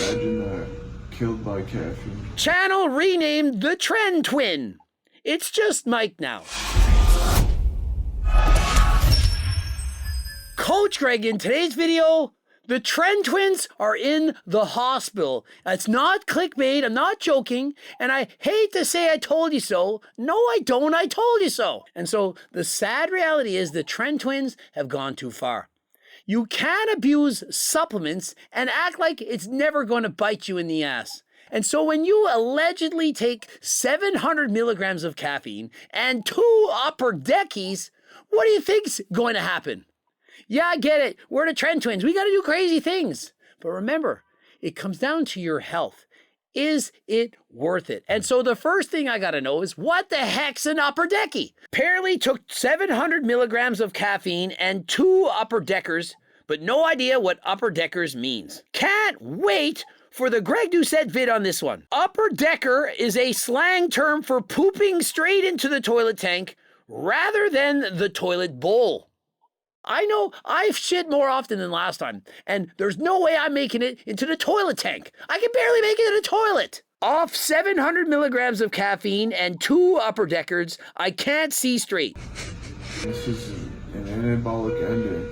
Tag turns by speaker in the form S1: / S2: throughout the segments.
S1: Imagine that. Killed by caffeine.
S2: Channel renamed the Tren Twin. It's just Mike now. Coach Greg, in today's video, the Tren twins are in the hospital. It's not clickbait, I'm not joking, and I hate to say I told you so. No, I don't, I told you so. And so the sad reality is the Tren twins have gone too far. You can't abuse supplements and act like it's never going to bite you in the ass. And so when you allegedly take 700 milligrams of caffeine and 2 upper deckies, what do you think's going to happen? Yeah, I get it. We're the Tren twins. We got to do crazy things. But remember, it comes down to your health. Is it worth it? And so the first thing I got to know is, what the heck's an upper decky? Apparently took 700 milligrams of caffeine and 2 upper deckers, but no idea what upper deckers means. Can't wait for the Greg Doucette vid on this one. Upper decker is a slang term for pooping straight into the toilet tank rather than the toilet bowl. I know I've shit more often than last time, and there's no way I'm making it into the toilet tank. I can barely make it in the toilet. Off 700 milligrams of caffeine and 2 upper deckers, I can't see straight.
S1: This is an anabolic ending.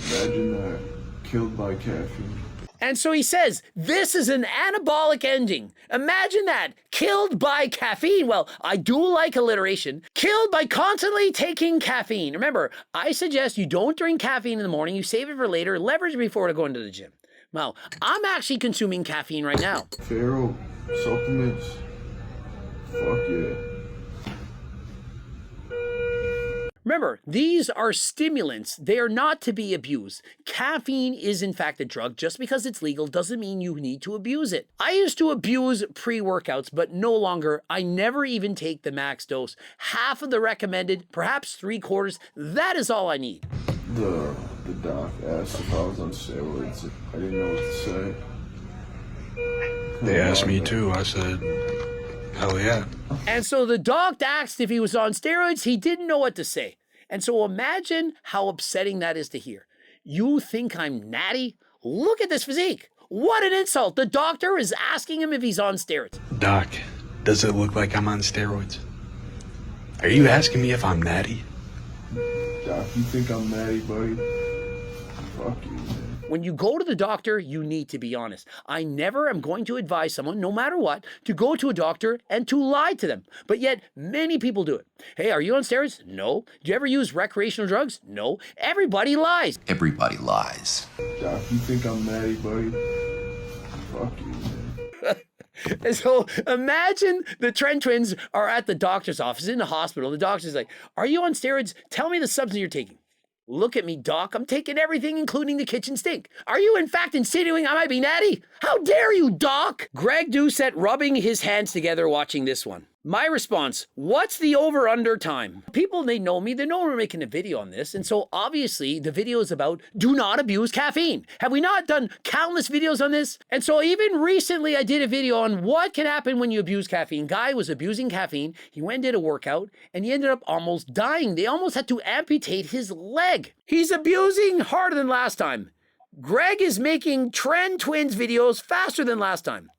S1: Imagine that. Killed by caffeine.
S2: And so he says, this is an anabolic ending. Imagine that. Killed by caffeine. Well, I do like alliteration. Killed by constantly taking caffeine. Remember, I suggest you don't drink caffeine in the morning. You save it for later. Leverage before going to the gym. Now, I'm actually consuming caffeine right now.
S1: Pharaoh, supplements. Fuck yeah.
S2: Remember, these are stimulants. They are not to be abused. Caffeine is in fact a drug. Just because it's legal doesn't mean you need to abuse it. I used to abuse pre-workouts, but no longer. I never even take the max dose. Half of the recommended, perhaps 3/4. That is all I need.
S1: The doc asked if I was on steroids. I didn't know what to say.
S3: They asked me too. I said, hell yeah.
S2: And so the doc asked if he was on steroids. He didn't know what to say. And so imagine how upsetting that is to hear. You think I'm natty? Look at this physique. What an insult. The doctor is asking him if he's on steroids.
S3: Doc, does it look like I'm on steroids? Are you asking me if I'm natty?
S1: Doc, you think I'm natty, buddy? Fuck you, man.
S2: When you go to the doctor, you need to be honest. I never am going to advise someone, no matter what, to go to a doctor and to lie to them. But yet, many people do it. Hey, are you on steroids? No. Do you ever use recreational drugs? No. Everybody lies.
S4: Everybody lies.
S1: Doc, you think I'm natty, buddy? Fuck you, man.
S2: And so imagine the Tren twins are at the doctor's office in the hospital. The doctor's like, are you on steroids? Tell me the substance you're taking. Look at me, doc. I'm taking everything, including the kitchen sink. Are you in fact insinuating I might be natty? How dare you, doc? Greg Doucette rubbing his hands together watching this one. My response, what's the over-under time? People, they know me. They know we're making a video on this. And so obviously the video is about do not abuse caffeine. Have we not done countless videos on this? And so even recently I did a video on what can happen when you abuse caffeine. Guy was abusing caffeine. He went and did a workout and he ended up almost dying. They almost had to amputate his leg. He's abusing harder than last time. Greg is making Tren twins videos faster than last time.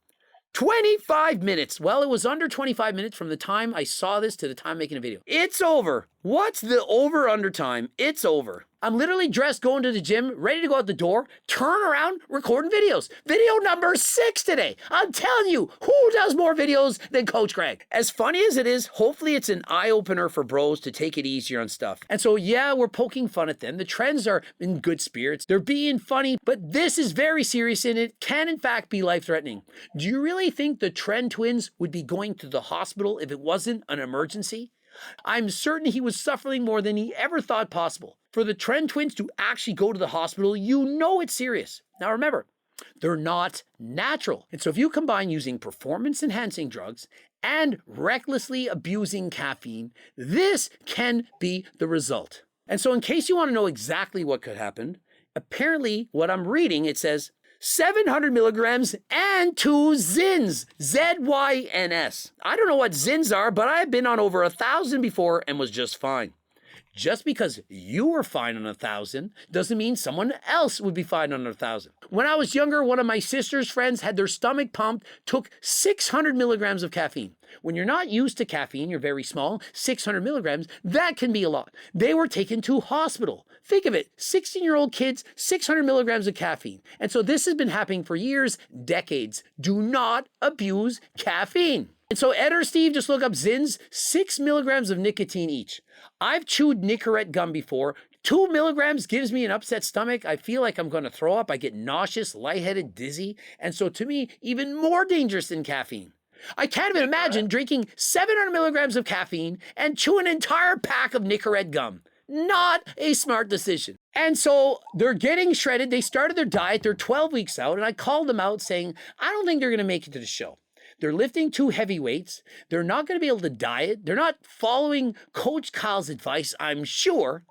S2: 25 minutes. Well, it was under 25 minutes from the time I saw this to the time making a video. It's over. What's the over-under time? It's over. I'm literally dressed, going to the gym, ready to go out the door, turn around, recording videos. Video number 6 today. I'm telling you, who does more videos than Coach Greg? As funny as it is, hopefully it's an eye-opener for bros to take it easier on stuff. And so, yeah, we're poking fun at them. The trends are in good spirits. They're being funny, but this is very serious and it can, in fact, be life-threatening. Do you really think the Tren twins would be going to the hospital if it wasn't an emergency? I'm certain he was suffering more than he ever thought possible. For the Tren twins to actually go to the hospital, you know it's serious. Now remember, they're not natural. And so if you combine using performance-enhancing drugs and recklessly abusing caffeine, this can be the result. And so in case you want to know exactly what could happen, apparently what I'm reading, it says 700 milligrams and 2 Zyns, Z-Y-N-S. I don't know what Zyns are, but I've been on over 1,000 before and was just fine. Just because you were fine on 1,000 doesn't mean someone else would be fine on 1,000. When I was younger, one of my sister's friends had their stomach pumped, took 600 milligrams of caffeine. When you're not used to caffeine, you're very small, 600 milligrams, that can be a lot. They were taken to hospital. Think of it, 16-year-old kids, 600 milligrams of caffeine. And so this has been happening for years, decades. Do not abuse caffeine. And so Ed or Steve, just look up Zyns, 6 milligrams of nicotine each. I've chewed Nicorette gum before. 2 milligrams gives me an upset stomach. I feel like I'm going to throw up. I get nauseous, lightheaded, dizzy. And so to me, even more dangerous than caffeine. I can't even imagine drinking 700 milligrams of caffeine and chew an entire pack of Nicorette gum. Not a smart decision. And so they're getting shredded. They started their diet. They're 12 weeks out. And I called them out saying, I don't think they're going to make it to the show. They're lifting too heavy weights. They're not going to be able to diet. They're not following Coach Kyle's advice, I'm sure.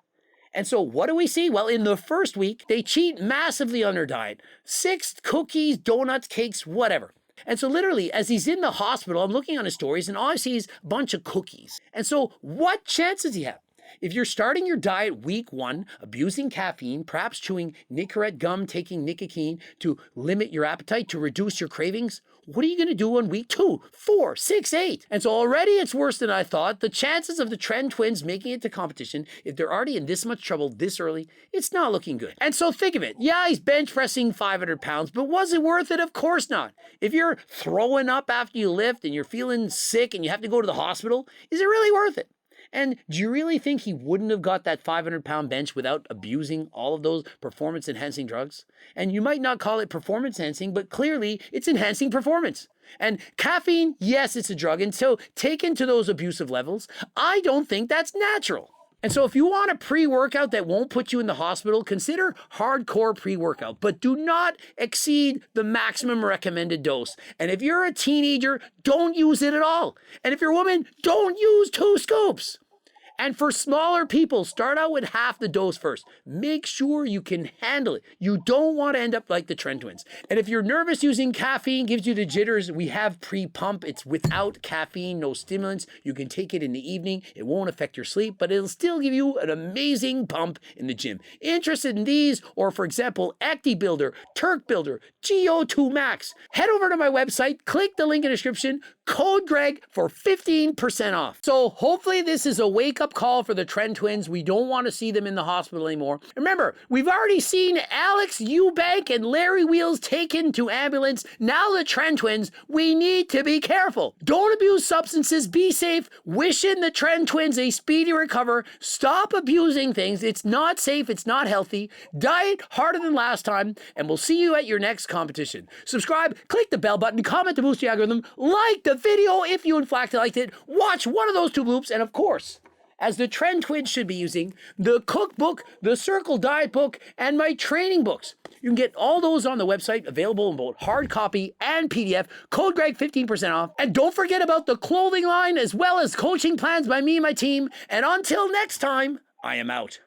S2: And so what do we see? Well, in the first week, they cheat massively on their diet. 6 cookies, donuts, cakes, whatever. And so literally, as he's in the hospital, I'm looking on his stories, and all I see is a bunch of cookies. And so what chance does he have? If you're starting your diet week 1, abusing caffeine, perhaps chewing Nicorette gum, taking nicotine to limit your appetite, to reduce your cravings, what are you going to do on week 2, 4, 6, 8? And so already it's worse than I thought. The chances of the Tren twins making it to competition, if they're already in this much trouble this early, it's not looking good. And so think of it. Yeah, he's bench pressing 500 pounds, but was it worth it? Of course not. If you're throwing up after you lift and you're feeling sick and you have to go to the hospital, is it really worth it? And do you really think he wouldn't have got that 500-pound bench without abusing all of those performance-enhancing drugs? And you might not call it performance-enhancing, but clearly it's enhancing performance. And caffeine, yes, it's a drug. And so taken to those abusive levels, I don't think that's natural. And so if you want a pre-workout that won't put you in the hospital, consider hardcore pre-workout, but do not exceed the maximum recommended dose. And if you're a teenager, don't use it at all. And if you're a woman, don't use 2 scoops. And for smaller people, start out with half the dose first. Make sure you can handle it. You don't want to end up like the Tren twins. And if you're nervous using caffeine, gives you the jitters, we have pre-pump. It's without caffeine, no stimulants. You can take it in the evening. It won't affect your sleep, but it'll still give you an amazing pump in the gym. Interested in these, or for example, Acti Builder, Turk Builder, GO2 Max, head over to my website, click the link in the description, code Greg for 15% off. So hopefully this is a wake-up call for the Tren twins. We don't want to see them in the hospital anymore. Remember, we've already seen Alex Eubank and Larry Wheels taken to ambulance. Now the Tren twins, we need to be careful. Don't abuse substances. Be safe. Wishing the Tren twins a speedy recover. Stop abusing things. It's not safe. It's not healthy. Diet harder than last time, and we'll see you at your next competition. Subscribe, click the bell button, comment to boost the algorithm, like the video if you in fact liked it, watch one of those 2 bloops, and of course, as the Tren twins should be using, the cookbook, the Circle Diet book, and my training books. You can get all those on the website, available in both hard copy and PDF. Code Greg 15% off. And don't forget about the clothing line as well as coaching plans by me and my team. And until next time, I am out.